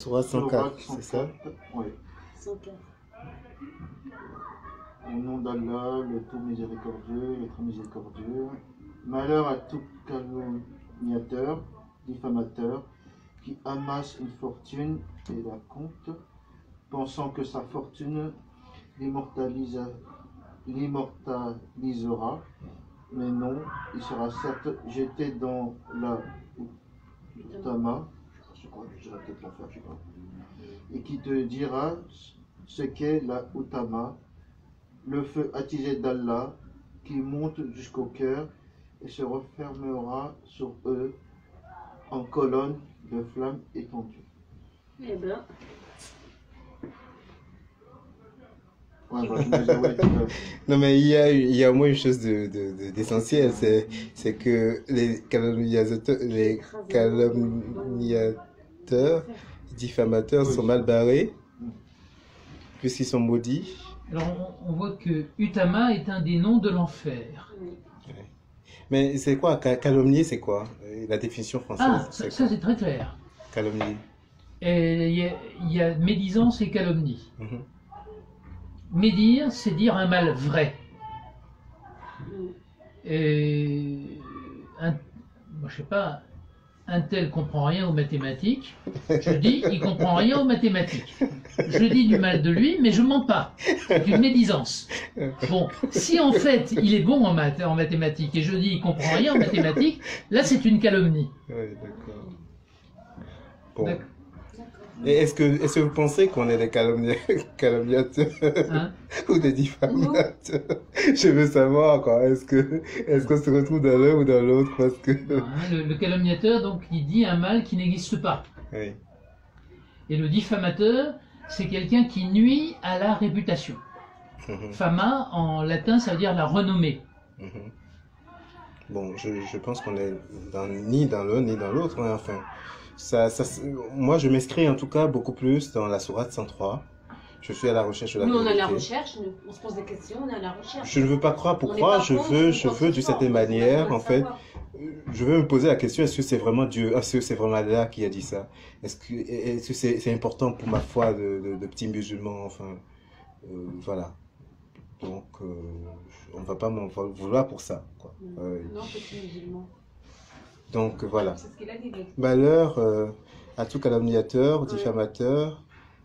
sourate 104, c'est ça? Oui. 104. Au nom d'Allah, le tout miséricordieux, le très miséricordieux. Malheur à tout calomniateur, diffamateur, qui amasse une fortune et la compte, pensant que sa fortune l'immortalisera, mais non, il sera certes jeté dans la Utama, je crois que je vais peut-être l'en faire, je sais pas, et qui te dira ce qu'est la Utama, le feu attisé d'Allah qui monte jusqu'au cœur et se refermera sur eux en colonne de flammes étendues. Eh ben, Ouais, bah, je me disais, ouais, Non, mais il y a au moins une chose d'essentiel, c'est que les calomniateurs, diffamateurs sont mal barrés, puisqu'ils sont maudits. Alors on voit que Utama est un des noms de l'enfer. oui. Mais c'est quoi, calomnier, c'est quoi? La définition française, Ah, c'est ça quoi? c'est très clair. Calomnie. Et il y a médisance et calomnie. Mhm. Médire, c'est dire un mal vrai. Mm. Et moi, je sais pas, un tel comprend rien aux mathématiques. Je dis, il comprend rien aux mathématiques. Je dis du mal de lui, mais je mens pas. C'est une médisance. Bon, si en fait il est bon en mathématiques et je dis il comprend rien en mathématiques, là c'est une calomnie. Oui, d'accord. Bon. D'accord. Et est-ce que vous pensez qu'on est des calomniateurs Hein? ou des diffamateurs? Je veux savoir, quoi. Est-ce qu'on se retrouve dans l'un ou dans l'autre? Parce que... Non, hein, le calomniateur, donc, il dit un mal qui n'existe pas. Oui. Et le diffamateur, c'est quelqu'un qui nuit à la réputation. Mhm. Fama, en latin, ça veut dire la renommée. Mhm. Bon, je pense qu'on est ni dans l'un ni dans l'autre, hein, enfin. Moi, je m'inscris en tout cas beaucoup plus dans la sourate 103. Je suis à la recherche de la Nous, on est à la vérité. recherche, on se pose des questions, on est à la recherche. Je ne veux pas croire On pourquoi, n'est je pas contre, veux on pense d'une fort, certaine on manière, veut en fait, savoir. je veux me poser la question, est-ce que c'est vraiment Dieu, est-ce que c'est vraiment Allah qui a dit ça? Est-ce que c'est important pour ma foi de petit musulman, enfin, voilà. Donc, on ne va pas m'en vouloir pour ça, quoi. Non, petit musulman. Donc, voilà. C'est ce qu'il a dit. lui. Malheur à tout calomniateur, diffamateur,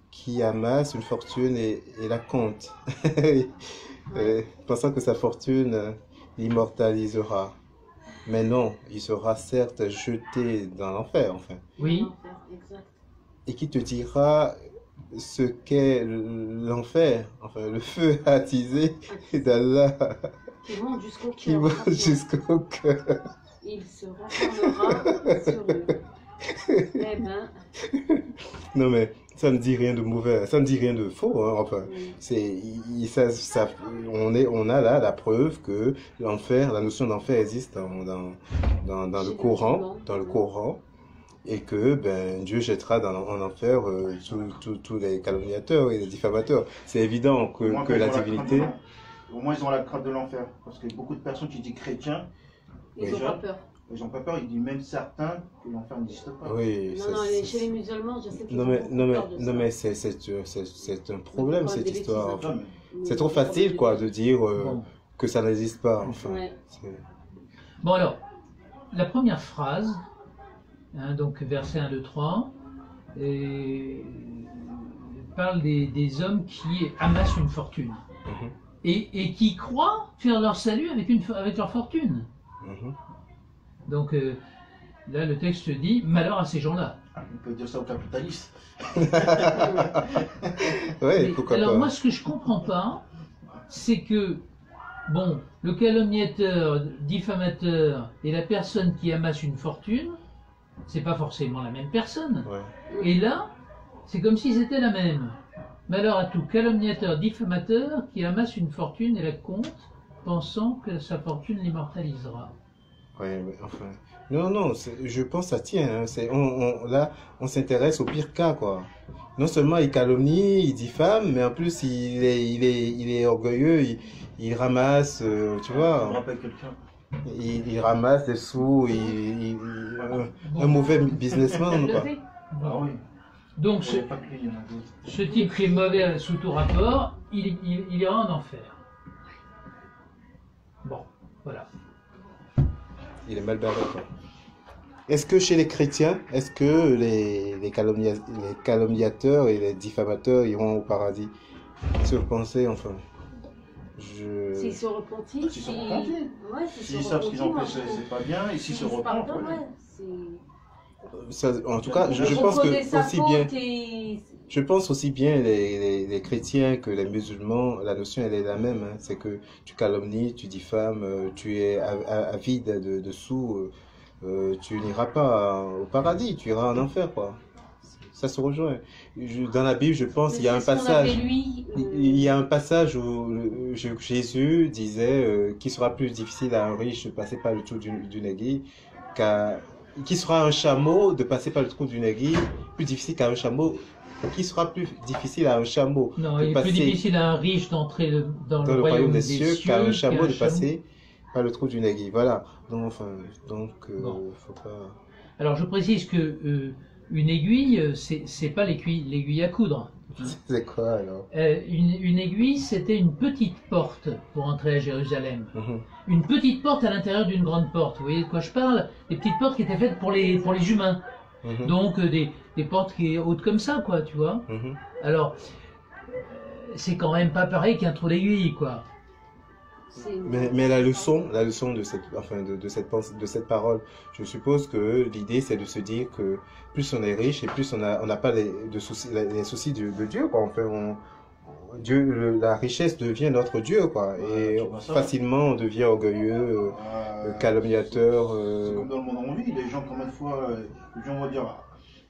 qui amasse une fortune et la compte, pensant que sa fortune l'immortalisera. Mais non, il sera certes jeté dans l'enfer, enfin. Oui. Exact. Et qui te dira ce qu'est l'enfer, enfin le feu attisé d'Allah, Qui monte jusqu'au cœur. qui monte jusqu'au cœur. Il se renfermera sur eux. Eh ben, Non mais ça ne dit rien de mauvais, ça ne dit rien de faux, hein, enfin. oui. On a là la preuve que l'enfer, la notion d'enfer existe dans le Chez Coran, les dans le musulmans. Coran, et que ben Dieu jettera en enfer tous les calomniateurs et les diffamateurs. C'est évident Au moins, que ils la ont crainte divinité. Au moins, ils ont la crainte de l'enfer. Parce que beaucoup de personnes qui disent chrétiens, Ils n'ont déjà, pas peur. ils n'ont pas peur, ils disent même certains que l'enfer n'existe pas. Oui, Non, non, chez les musulmans, je sais qu'ils non ont mais beaucoup non mais peur de ça. non mais c'est un problème Pourquoi cette des histoire. bêtises, Enfin, Mais c'est trop ils ont facile peur quoi de- de dire Bon. que ça n'existe pas. Enfin, Ouais. Bon alors, la première phrase, hein, donc verset 1, 2, 3, parle des hommes qui amassent une fortune Mhm. et qui croient faire leur salut avec leur fortune. Mhm. Donc là, le texte dit malheur à ces gens-là. On peut dire ça aux capitalistes. Ouais, Mais pourquoi alors pas. moi, ce que je comprends pas, c'est que bon, le calomniateur, diffamateur et la personne qui amasse une fortune, c'est pas forcément la même personne. Ouais. Et là, c'est comme s'ils étaient la même. Malheur à tout calomniateur, diffamateur qui amasse une fortune et la compte, pensant que sa fortune l'immortalisera. Ouais, mais enfin. Non, je pense que ça tient. Hein. Là, on s'intéresse au pire cas, quoi. Non seulement il calomnie, il diffame, mais en plus il est orgueilleux, il ramasse, tu Je me vois, rappelle quelqu'un. il ramasse des sous, un mauvais businessman, quoi. Levé. Ah oui. Donc Il n'y a pas que lui, il y en a d'autres. ce type qui est mauvais sous tout rapport, il ira en enfer. Bon, voilà. Il est mal barré, quoi. Est-ce que chez les chrétiens, est-ce que les calomniateurs et les diffamateurs iront au paradis? Qu'est-ce que vous pensez, enfin? S'ils se repentis, S'ils se repentent. Ouais, s'ils S'ils se savent ce qu'ils ont repentent, fait, c'est pas bien, et s'ils se repentent, pardonnent, ouais. ouais. En tout cas, je pense Reconnaître que sa aussi faute bien, et- je pense aussi bien les chrétiens que les musulmans, la notion elle est la même, hein. C'est que tu calomnies, tu diffames, tu es avide de sous, tu n'iras pas au paradis, tu iras en enfer, quoi. Ça se rejoint. Dans la Bible, je pense, il y a un C'est ce qu'on appelait, passage. lui, Il y a un passage où Jésus disait qu'il sera plus difficile à un riche de passer par le trou d'une aiguille qu'il sera à un chameau de passer par le trou d'une aiguille, plus difficile qu'à un chameau, qui sera plus difficile à un chameau Non, de il est plus passer difficile à un riche d'entrer dans dans le le royaume des cieux cieux qu'à un chameau de chameau. passer par le trou d'une aiguille. Voilà. Donc, enfin, Bon. faut pas. Alors je précise que une aiguille, c'est pas l'aiguille à coudre. C'est quoi alors? Une aiguille, c'était une petite porte pour entrer à Jérusalem. Mhm. Une petite porte à l'intérieur d'une grande porte. Vous voyez de quoi je parle? Des petites portes qui étaient faites pour les humains. Mhm. Donc des portes qui hautes comme ça, quoi, tu vois. Mhm. Alors, c'est quand même pas pareil qu'un trou d'aiguille, quoi. Mais la leçon de cette, enfin, de cette parole, je suppose que l'idée c'est de se dire que plus on est riche et plus on n'a pas les soucis de Dieu, quoi. Enfin, la richesse devient notre Dieu, quoi. Et tu vois ça. facilement on devient orgueilleux, calomniateur. C'est comme dans le monde où on vit, les gens, combien de fois, les gens vont dire, ah,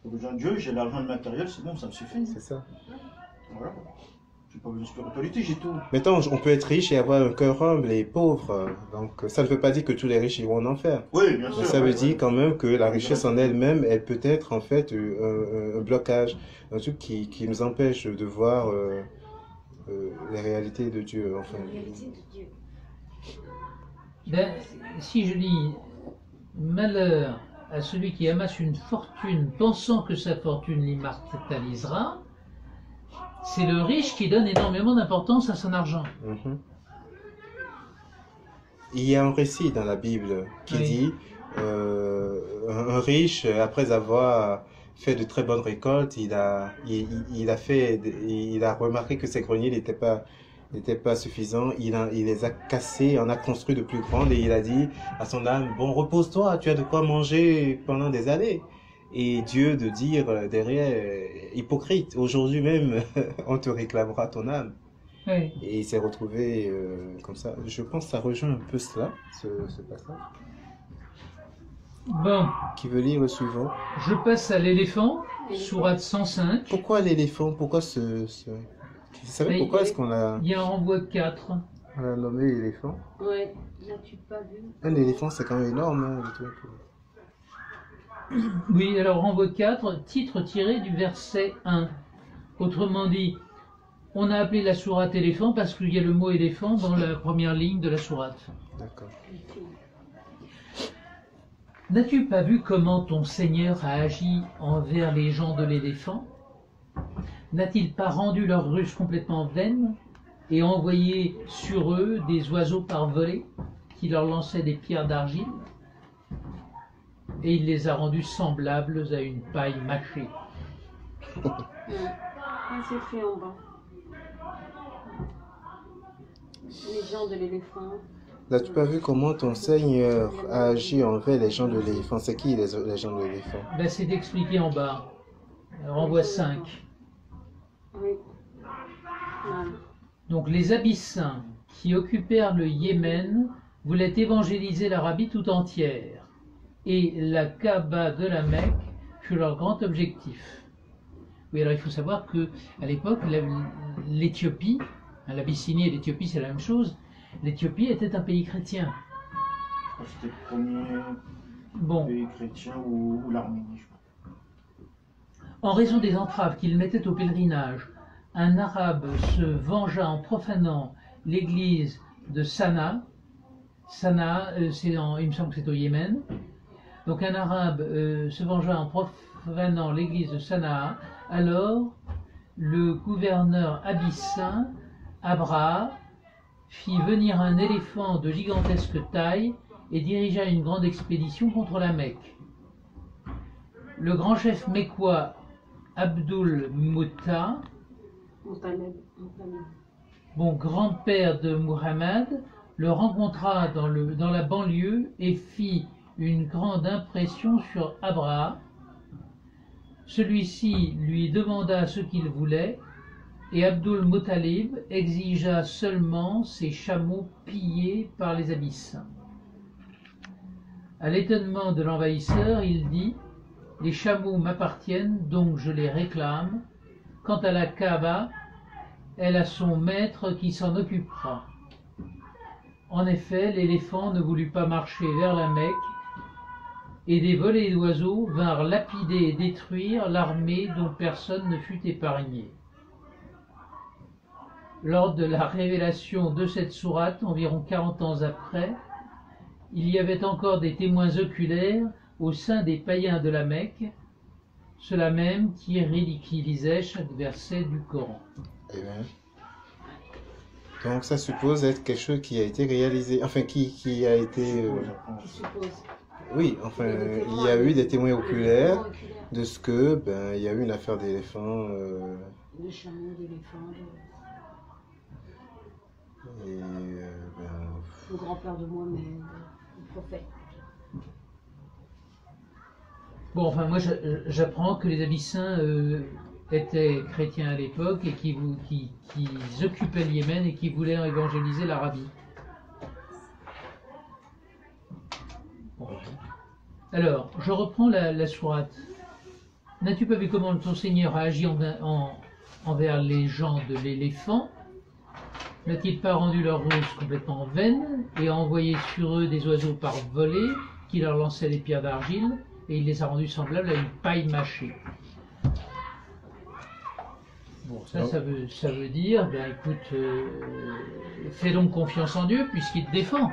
j'ai besoin de Dieu, j'ai l'argent et le matériel, c'est bon, ça me suffit. C'est ça. Voilà. J'ai pas besoin de spiritualité, j'ai tout. Maintenant, on peut être riche et avoir un cœur humble et pauvre. Donc, ça ne veut pas dire que tous les riches iront en enfer. Oui, bien sûr. Mais ça veut ouais, dire ouais. quand même que la richesse en elle-même, elle peut être en fait un blocage, un truc qui nous empêche de voir les réalités de Dieu. Enfin, La réalité de Dieu. Ben, si je dis malheur à celui qui amasse une fortune pensant que sa fortune l'immortalisera, c'est le riche qui donne énormément d'importance à son argent. mhm. Il y a un récit dans la Bible qui Oui. dit un riche, après avoir fait de très bonnes récoltes, il a remarqué que ses greniers n'étaient pas suffisants. Il les a cassés, en a construit de plus grandes et il a dit à son âme, bon, repose-toi, tu as de quoi manger pendant des années. Et Dieu de dire derrière, hypocrite, aujourd'hui même, on te réclamera ton âme. Oui. Et il s'est retrouvé comme ça. Je pense que ça rejoint un peu cela, ce passage. Bon, Qui veut lire le suivant? je passe à l'éléphant, sourate 105. Pourquoi l'éléphant? Pourquoi Vous savez Mais pourquoi il- est-ce qu'on l'a Il y a en renvoi 4. nommé éléphant? Ouais, n'as-tu pas vu? Un éléphant, c'est quand même énorme, hein, le truc. Oui, alors renvoi 4, titre tiré du verset 1. Autrement dit, on a appelé la sourate éléphant parce qu'il y a le mot éléphant dans la première ligne de la sourate. D'accord. N'as-tu pas vu comment ton Seigneur a agi envers les gens de l'éléphant? N'a-t-il pas rendu leur ruse complètement vaine et envoyé sur eux des oiseaux par volée qui leur lançaient des pierres d'argile? Et il les a rendus semblables à une paille mâchée. Ouais. C'est fait en bas. Les gens de l'éléphant. N'as-tu pas vu comment ton Seigneur a agi envers les gens de l'éléphant? C'est qui les gens de l'éléphant? Ben, c'est expliqué en bas. Renvoi 5. Oui. Voilà. Donc les Abyssins qui occupèrent le Yémen voulaient évangéliser l'Arabie tout entière. Et la Kaaba de la Mecque fut leur grand objectif. Oui, alors il faut savoir que à l'époque, l'Éthiopie, hein, l'Abyssinie et l'Éthiopie c'est la même chose, l'Éthiopie était un pays chrétien. Je crois que c'était le premier Bon, pays chrétien ou l'Arménie, je crois. en raison des entraves qu'il mettait au pèlerinage, un Arabe se vengea en profanant l'église de Sanaa. Sanaa, il me semble que c'est au Yémen. Donc un Arabe se vengea en profanant l'église de Sanaa Alors, le gouverneur abyssin, Abra, fit venir un éléphant de gigantesque taille et dirigea une grande expédition contre la Mecque. Le grand chef mécois Abdul Mutta, bon grand-père de Muhammad, le rencontra dans la banlieue et fit une grande impression sur Abraha. Celui-ci lui demanda ce qu'il voulait et Abdul Muttalib exigea seulement ses chameaux pillés par les Abyssins. À l'étonnement de l'envahisseur, il dit « Les chameaux m'appartiennent, donc je les réclame. Quant à la Kaaba, elle a son maître qui s'en occupera. » En effet, l'éléphant ne voulut pas marcher vers la Mecque, et des volées d'oiseaux vinrent lapider et détruire l'armée dont personne ne fut épargné. Lors de la révélation de cette sourate, environ 40 ans après, il y avait encore des témoins oculaires au sein des païens de la Mecque, ceux-là même qui ridiculisaient chaque verset du Coran. Eh bien. Donc ça suppose être quelque chose qui a été réalisé, enfin qui a été... Qui suppose. Oui, enfin, il y a eu des témoins oculaires de ce que, ben, il y a eu une affaire d'éléphant. Le chameau, l'éléphant, Et, ben, le grand-père de Mohamed, le prophète. Bon, enfin, moi, j'apprends que les Abyssins étaient chrétiens à l'époque et qui occupaient le Yémen et qui voulaient évangéliser l'Arabie. Bon. Alors, je reprends la sourate. N'as-tu pas vu comment ton Seigneur a agi envers les gens de l'éléphant? N'a-t-il pas rendu leur ruse complètement vaine et a envoyé sur eux des oiseaux par volée qui leur lançaient des pierres d'argile et il les a rendus semblables à une paille mâchée? Bon, ça veut dire, ben écoute, fais donc confiance en Dieu puisqu'il te défend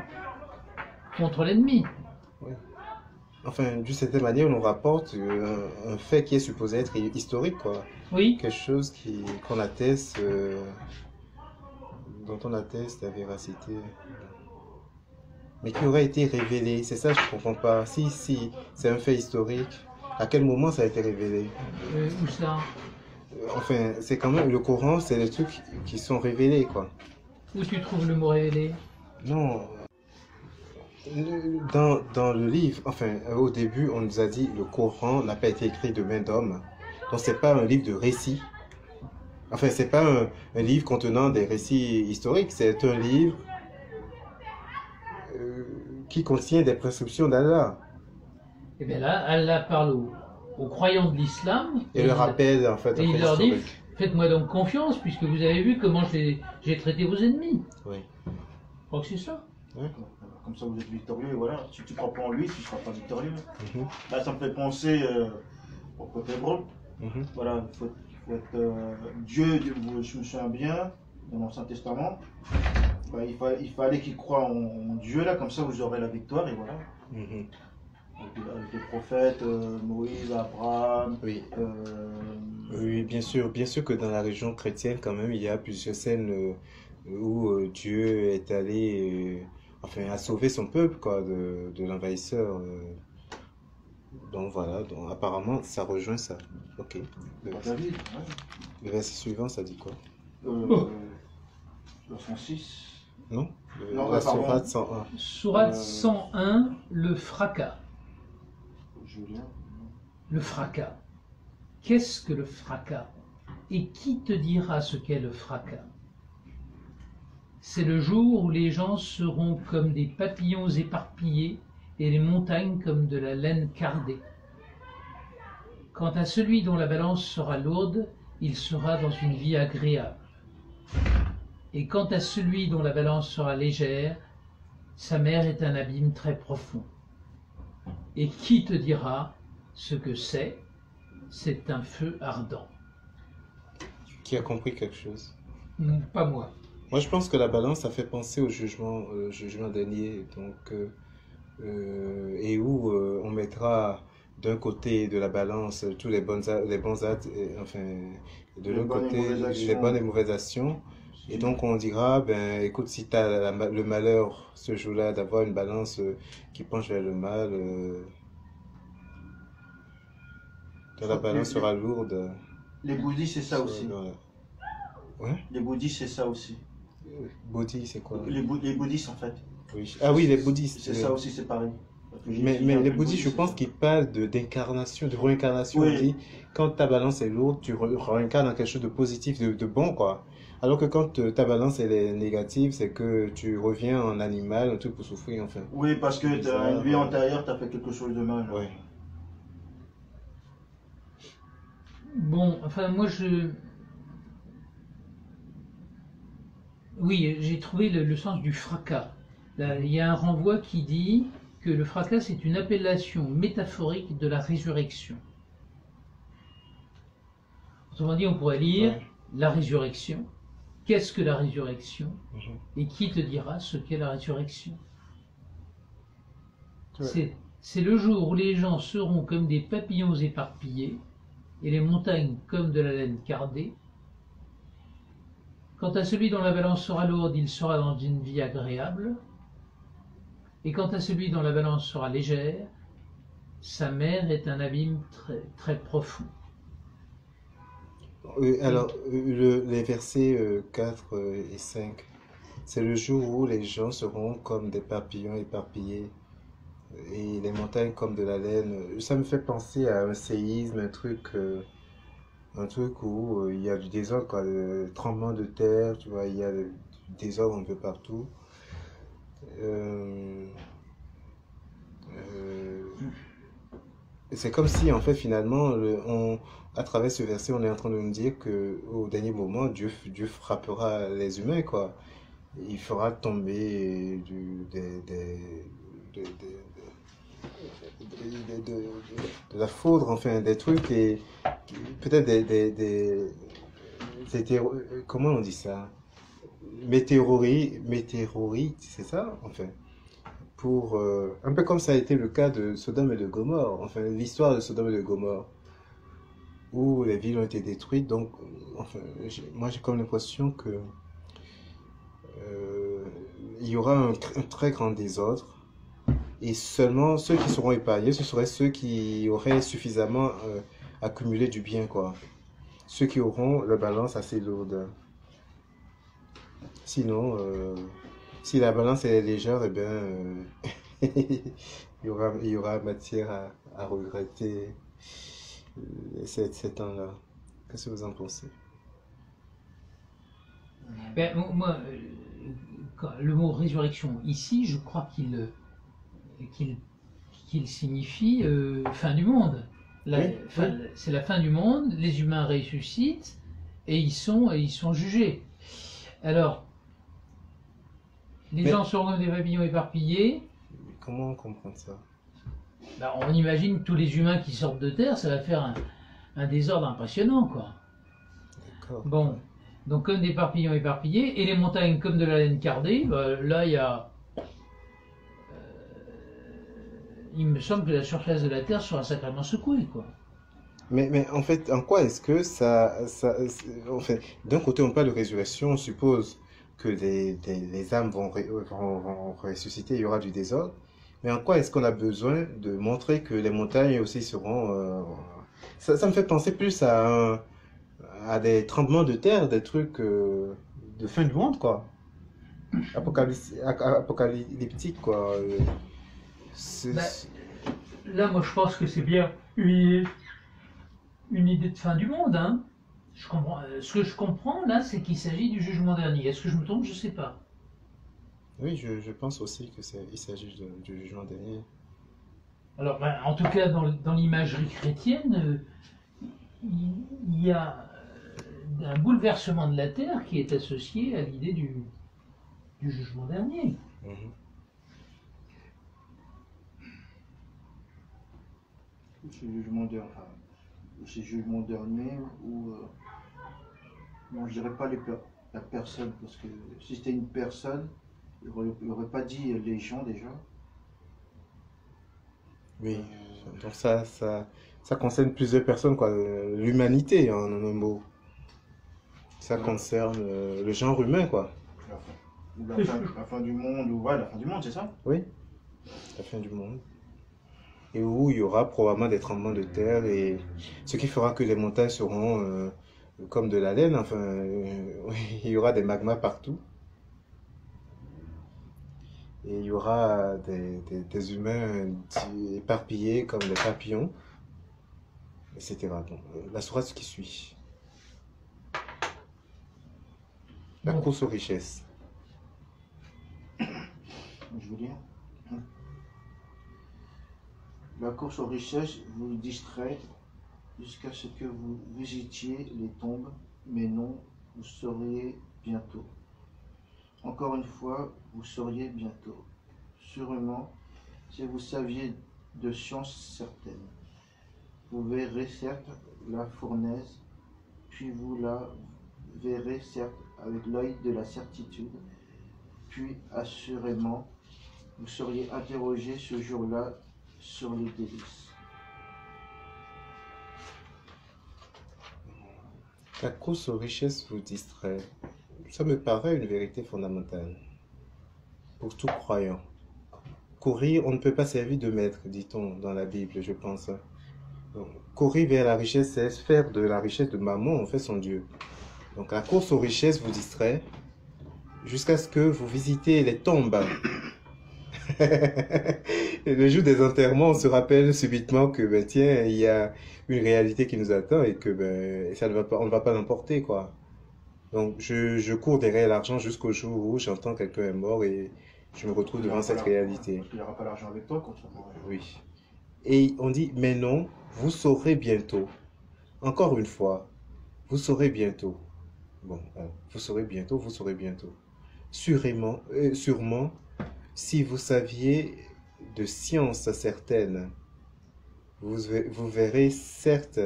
contre l'ennemi. oui. Enfin, d'une certaine manière, on nous rapporte un fait qui est supposé être historique, quoi. Oui, Quelque chose qu'on atteste, dont on atteste la véracité. Mais qui aurait été révélé, c'est ça que je comprends pas. Si c'est un fait historique, à quel moment ça a été révélé? où ça? Enfin, c'est quand même, le Coran, c'est des trucs qui sont révélés, quoi. Où tu trouves le mot révélé? Non. Dans le livre, enfin, au début, on nous a dit le Coran n'a pas été écrit de main d'homme. Donc, c'est pas un livre de récits. Enfin, c'est pas un livre contenant des récits historiques. C'est un livre qui contient des prescriptions d'Allah. Et bien là, Allah parle aux croyants de l'islam. Et le rappelle, en fait, Et un fait il leur dit, historique. faites-moi donc confiance puisque vous avez vu comment j'ai traité vos ennemis. Oui. Je crois que c'est ça. Comme ça, vous êtes victorieux, et voilà. Si tu crois pas en lui, tu ne seras pas victorieux. Mhm. Là, ça me fait penser au côté hébreu. Mhm. Voilà, il faut être Dieu, je me souviens bien, dans l'Ancien Testament. Bah, il fallait qu'ils croient en Dieu, là, comme ça, vous aurez la victoire, et voilà. Mhm. Avec les prophètes, Moïse, Abraham. Oui. Oui, bien sûr que dans la région chrétienne, quand même, il y a plusieurs scènes où Dieu est allé, enfin, a sauvé son peuple, quoi, de l'envahisseur. Donc voilà, donc apparemment, ça rejoint ça. Ok. David, Le verset suivant, ça dit quoi? Le 106. Non? Non, La pardon. sourate 101. Sourate 101, le fracas. Julien. Le fracas. Qu'est-ce que le fracas? Et qui te dira ce qu'est le fracas? C'est le jour où les gens seront comme des papillons éparpillés et les montagnes comme de la laine cardée. Quant à celui dont la balance sera lourde, il sera dans une vie agréable. Et quant à celui dont la balance sera légère, sa mer est un abîme très profond. Et qui te dira ce que c'est? C'est un feu ardent. Qui a compris quelque chose? Non, pas moi. Moi, je pense que la balance, ça fait penser au jugement dernier, donc, et où on mettra d'un côté de la balance tous les bons actes, enfin, de Les l'autre bonnes et côté mauvaises les actions. bonnes et mauvaises actions. Et donc on dira, ben écoute, si tu as le malheur ce jour-là d'avoir une balance qui penche vers le mal, Je la crois que balance sera lourde. les bouddhistes, c'est ça aussi. Ouais. Les bouddhistes, c'est ça aussi. Bodhi, c'est quoi? Les bouddhistes, en fait. Oui. Ah oui, les bouddhistes. C'est ça aussi, c'est pareil. Parce que j'ai Mais étudié un les peu le bouddhistes, je bouddhisme, pense c'est qu'ils parlent d'incarnation, de réincarnation. On Oui. dit, quand ta balance est lourde, tu réincarnes en quelque chose de positif, de bon, quoi. Alors que quand ta balance elle est négative, c'est que tu reviens en animal, un truc pour souffrir, enfin. Oui, parce que tu as une vie antérieure, tu as fait quelque chose de mal. Ouais. Bon, enfin, moi, oui, j'ai trouvé le sens du fracas. Là, il y a un renvoi qui dit que le fracas est une appellation métaphorique de la résurrection. Autrement dit, on pourrait lire Ouais. la résurrection. Qu'est-ce que la résurrection? Mhm. Et qui te dira ce qu'est la résurrection? Ouais. C'est le jour où les gens seront comme des papillons éparpillés et les montagnes comme de la laine cardée. Quant à celui dont la balance sera lourde, il sera dans une vie agréable. Et quant à celui dont la balance sera légère, sa mer est un abîme très, très profond. Alors, les versets 4 et 5, c'est le jour où les gens seront comme des papillons éparpillés et les montagnes comme de la laine. Ça me fait penser à un séisme, un truc où il y a du désordre, quoi, le tremblement de terre, tu vois, il y a du désordre un peu partout. Euh, euh, c'est comme si, en fait, finalement, à travers ce verset, on est en train de nous dire que au dernier moment, Dieu frappera les humains, quoi. Il fera tomber de la foudre, enfin, des trucs, et peut-être comment on dit ça? Météorites, c'est ça, enfin. Un peu comme ça a été le cas de Sodome et de Gomorrhe, enfin, l'histoire de Sodome et de Gomorrhe, où les villes ont été détruites. Donc, enfin, moi, j'ai comme l'impression que il y aura un très grand désordre. Et seulement ceux qui seront épargnés, ce seraient ceux qui auraient suffisamment accumulé du bien, quoi. Ceux qui auront la balance assez lourde. Sinon, si la balance est légère, eh bien, il y aura matière à regretter ces temps-là. Qu'est-ce que vous en pensez? Ben, moi, le mot résurrection ici, je crois qu'il signifie fin du monde. Oui. C'est la fin du monde, les humains ressuscitent et ils sont jugés. Alors, les gens seront des papillons éparpillés. Comment on comprend ça? Ben, on imagine tous les humains qui sortent de terre, ça va faire un désordre impressionnant, quoi. D'accord. Bon, donc comme des papillons éparpillés, et les montagnes comme de la laine cardée, ben, là il y a... il me semble que la surface de la Terre sera sacrément secouée, quoi. Mais en fait, en quoi est-ce que en fait, d'un côté, on parle de résurrection, on suppose que les âmes vont ressusciter, il y aura du désordre. Mais en quoi est-ce qu'on a besoin de montrer que les montagnes aussi seront... ça me fait penser plus à des tremblements de terre, des trucs de fin du monde, quoi. Apocalyptique, quoi. Ben, là, moi, je pense que c'est bien une idée de fin du monde, hein. Je comprends, ce que je comprends, là, c'est qu'il s'agit du jugement dernier. Est-ce que je me trompe? Je sais pas. Oui, je pense aussi il s'agit du jugement dernier. Alors, ben, en tout cas, dans l'imagerie chrétienne, il y a un bouleversement de la Terre qui est associé à l'idée du jugement dernier. Mhm. C'est jugement dernier ou non, je dirais pas la personne, parce que si c'était une personne, il aurait pas dit les gens déjà. Oui, Donc ça concerne plusieurs personnes, quoi. L'humanité, en un mot. Ça concerne le genre humain, quoi. La fin. Ou la fin du monde, ou ouais, la fin du monde, c'est ça? Oui, la fin du monde. Et où il y aura probablement des tremblements de terre, et ce qui fera que les montagnes seront comme de la laine, enfin, il y aura des magmas partout. Et il y aura des humains éparpillés comme des papillons, etc. Donc, la sourate qui suit. La Bon. course aux richesses. Je veux dire. La course aux richesses vous distrait jusqu'à ce que vous visitiez les tombes, mais non, vous sauriez bientôt. Encore une fois, vous sauriez bientôt. Sûrement, si vous saviez de science certaine, vous verrez certes la fournaise, puis vous la verrez certes avec l'œil de la certitude, puis assurément, vous seriez interrogé ce jour-là sur les délices. La course aux richesses vous distrait. Ça me paraît une vérité fondamentale pour tout croyant. Courir, on ne peut pas servir de maître, dit-on dans la Bible, je pense. Donc, courir vers la richesse, c'est faire de la richesse de maman, en fait, son Dieu. Donc la course aux richesses vous distrait jusqu'à ce que vous visitez les tombes. Et le jour des enterrements, on se rappelle subitement que, ben, tiens, il y a une réalité qui nous attend et que ben, ça ne va pas, on ne va pas l'emporter, quoi. Donc je cours derrière l'argent jusqu'au jour où j'entends quelqu'un est mort et je me retrouve devant cette réalité. Parce qu'il n'y aura pas l'argent avec toi quand tu vas mourir. Oui. Et on dit, mais non, vous saurez bientôt. Encore une fois, vous saurez bientôt. Bon, vous saurez bientôt, vous saurez bientôt. Sûrement, si vous saviez de science certaine, vous verrez certes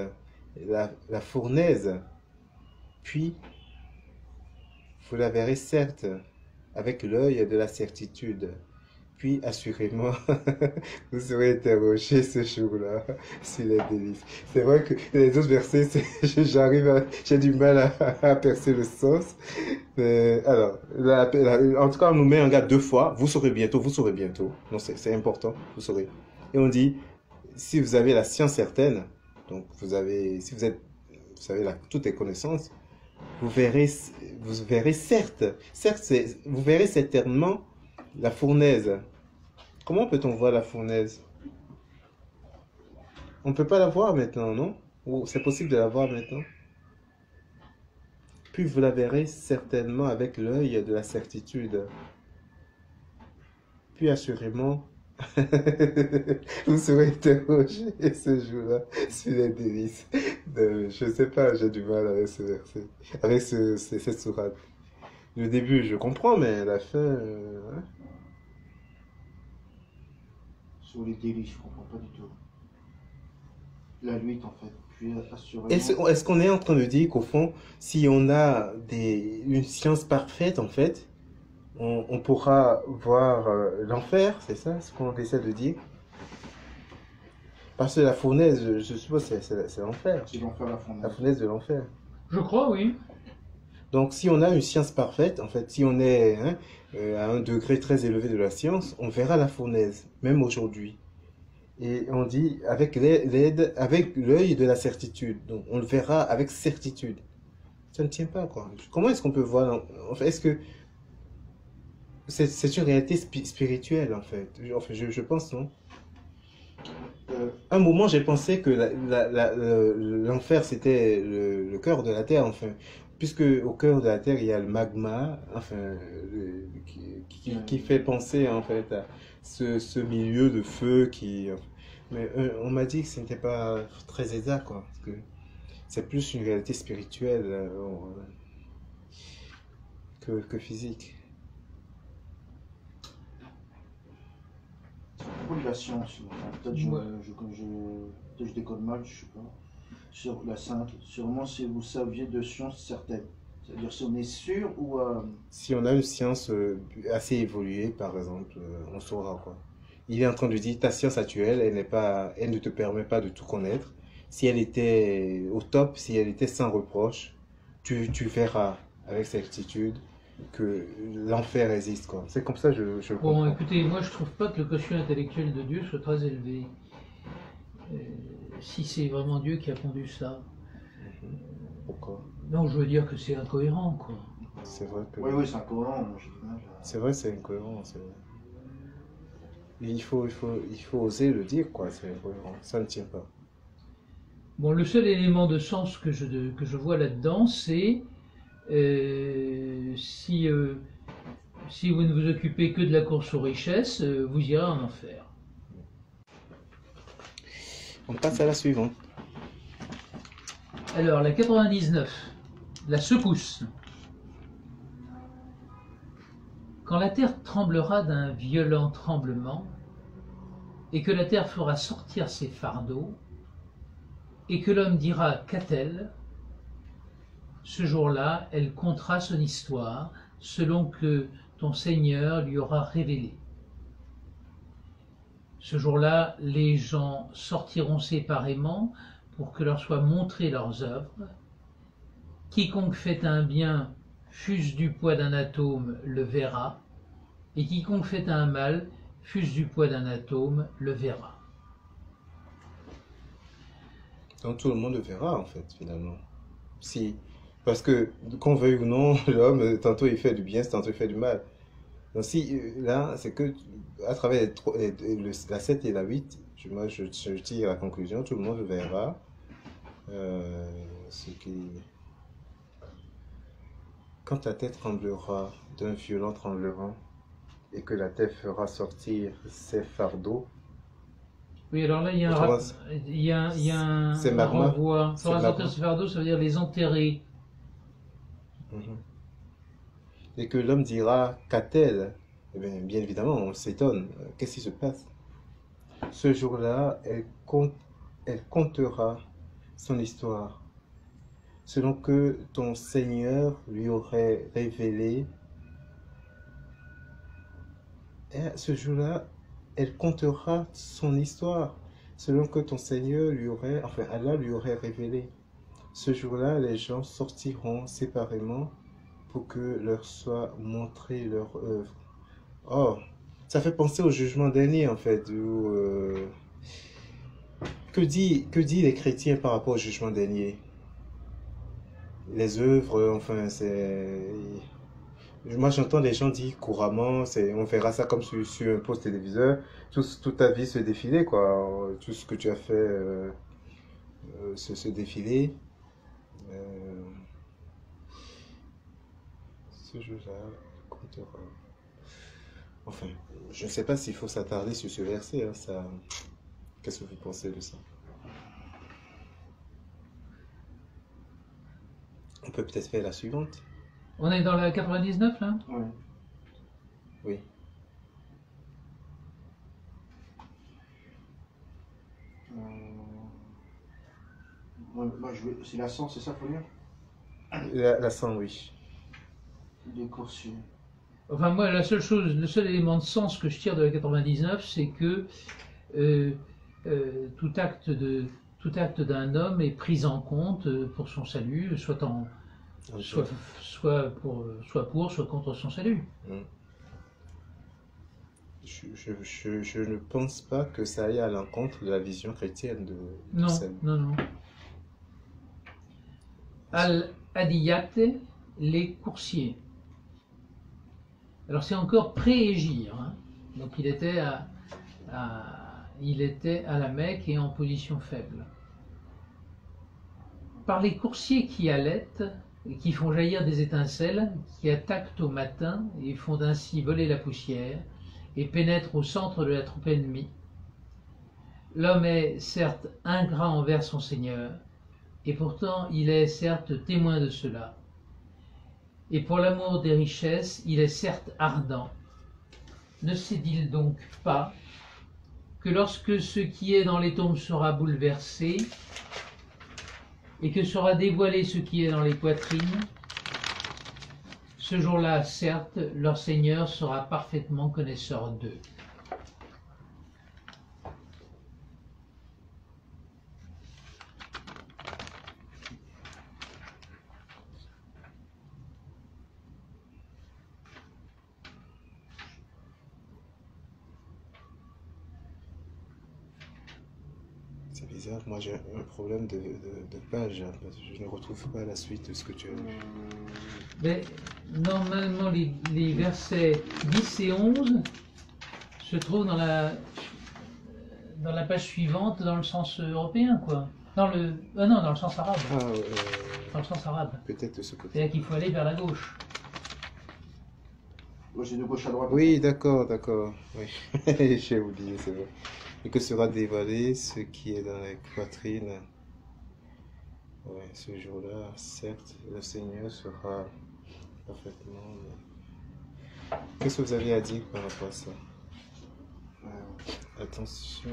la fournaise, puis vous la verrez certes avec l'œil de la certitude. Puis, assurément, vous serez interrogé ce jour-là sur les délices. C'est vrai que les autres versets, j'ai du mal à percer le sens. Mais, alors, en tout cas, on nous met en garde deux fois. Vous saurez bientôt, vous saurez bientôt. Non, c'est important, vous saurez. Et on dit, si vous avez la science certaine, donc si vous avez toutes les connaissances, vous verrez certes, vous verrez certainement la fournaise. Comment peut-on voir la fournaise? On ne peut pas la voir maintenant, non? Ou c'est possible de la voir maintenant? Puis vous la verrez certainement avec l'œil de la certitude. Puis assurément, vous serez interrogé ce jour-là sur les délices. Je ne sais pas, j'ai du mal avec ce verset, avec cette sourate. Le début, je comprends, mais la fin... hein? Sur les délices, je ne comprends pas du tout. La lutte, en fait. Puis assurément. Est-ce qu'on est en train de dire qu'au fond, si on a une science parfaite, en fait, on pourra voir l'enfer, c'est ça ce qu'on essaie de dire? Parce que la fournaise, je suppose, c'est l'enfer. C'est l'enfer, la fournaise. La fournaise de l'enfer. Je crois, oui. Donc, si on a une science parfaite, en fait, si on est à un degré très élevé de la science, on verra la fournaise, même aujourd'hui. Et on dit avec avec l'œil de la certitude. Donc, on le verra avec certitude. Ça ne tient pas, quoi. Comment est-ce qu'on peut voir? En fait, est-ce que c'est une réalité spirituelle, en fait? Je pense, non? Un moment, j'ai pensé que l'enfer, c'était le cœur de la terre, enfin. Puisque au cœur de la terre, il y a le magma, enfin, qui fait penser, en fait, à ce milieu de feu qui... Mais on m'a dit que ce n'était pas très exact, quoi. Parce que c'est plus une réalité spirituelle que physique. Pour de la science, peut-être je décode mal, je sais pas. Sur la sainte, sûrement si vous saviez de science certaine. C'est-à-dire si on est sûr ou... Si on a une science assez évoluée, par exemple, on saura, quoi. Il est en train de dire, ta science actuelle, elle ne te permet pas de tout connaître. Si elle était au top, si elle était sans reproche, tu verras avec certitude que l'enfer existe, quoi. C'est comme ça je le Bon, comprends. écoutez, moi je trouve pas que le quotient intellectuel de Dieu soit très élevé. Euh, si c'est vraiment Dieu qui a pondu ça. Pourquoi? Non, je veux dire que c'est incohérent, quoi. C'est vrai que... Oui, oui, c'est incohérent. Moi, j'ai du mal à- C'est vrai, c'est incohérent, c'est vrai. Il faut oser le dire, quoi, c'est incohérent. Ça ne tient pas. Bon, le seul élément de sens que je vois là-dedans, c'est si vous ne vous occupez que de la course aux richesses, vous irez en enfer. On passe à la suivante. Alors, la 99, la secousse. Quand la terre tremblera d'un violent tremblement, et que la terre fera sortir ses fardeaux, et que l'homme dira qu'a-t-elle, ce jour-là, elle contera son histoire, selon que ton Seigneur lui aura révélé. Ce jour-là, les gens sortiront séparément pour que leur soient montrées leurs œuvres. Quiconque fait un bien, fût-ce du poids d'un atome, le verra, et quiconque fait un mal, fût-ce du poids d'un atome, le verra. Donc tout le monde le verra, en fait, finalement. Si, parce que, qu'on veuille ou non, l'homme, tantôt il fait du bien, tantôt il fait du mal. Donc si, là, c'est que, à travers la 7 et la 8, moi je tire la conclusion, tout le monde le verra. Ce qui... Quand ta tête tremblera d'un violent tremblement, et que la terre fera sortir ses fardeaux, Oui, alors là, il y a Autrement, un c'est magma. renvoi. C'est Fera sortir magma. ce fardeau, ça veut dire les enterrer. Mhm. Et que l'homme dira qu'a-t-elle? Eh bien évidemment, on s'étonne. Qu'est-ce qui se passe? Ce jour-là, elle contera son histoire, selon que ton Seigneur lui aurait révélé. Et ce jour-là, elle contera son histoire, selon que ton Seigneur lui aurait, enfin Allah lui aurait révélé. Ce jour-là, les gens sortiront séparément pour que leur soit montrée leur œuvre. Oh, ça fait penser au jugement dernier, en fait. Que dit les chrétiens par rapport au jugement dernier? Les œuvres, enfin, c'est... Moi, j'entends des gens dire couramment, on verra ça comme sur un post téléviseur, toute ta vie se défiler, quoi. Tout ce que tu as fait se défiler. Ce jour-là comptera. Enfin, je ne sais pas s'il faut s'attarder sur ce verset, hein, ça... Qu'est-ce que vous pensez de ça? On peut peut-être faire la suivante. On est dans la 99, là? Ouais. Oui. Moi, c'est la 100, c'est ça, faut lire? La 100, oui. Les coursiers. Enfin, moi, le seul élément de sens que je tire de la 99, c'est que tout acte d'un homme est pris en compte pour son salut, soit pour, soit contre son salut. Je ne pense pas que ça aille à l'encontre de la vision chrétienne du Non, salut. non. Al-Adiyat, les coursiers. Alors c'est encore pré-Égir, hein. Donc il était à la Mecque et en position faible. Par les coursiers qui allaitent et qui font jaillir des étincelles, qui attaquent au matin et font ainsi voler la poussière et pénètrent au centre de la troupe ennemie. L'homme est certes ingrat envers son Seigneur, et pourtant il est certes témoin de cela. Et pour l'amour des richesses, il est certes ardent. Ne sait-il donc pas que lorsque ce qui est dans les tombes sera bouleversé, et que sera dévoilé ce qui est dans les poitrines, ce jour-là, certes, leur Seigneur sera parfaitement connaisseur d'eux. C'est bizarre, moi j'ai un problème de page, hein, parce que je ne retrouve pas la suite de ce que tu as lu. Mais normalement, les versets 10 et 11 se trouvent dans la page suivante, dans le sens européen, quoi. Dans le sens arabe. Ah, Dans le sens arabe. peut-être de ce côté. C'est-à-dire qu'il faut aller vers la gauche. Moi, j'ai de gauche à droite. Oui, d'accord, d'accord. Oui, j'ai oublié, c'est vrai. Et que sera dévoilé ce qui est dans la poitrine. Ouais, ce jour-là, certes, le Seigneur sera parfaitement. Qu'est-ce que vous avez à dire par rapport à ça? Attention.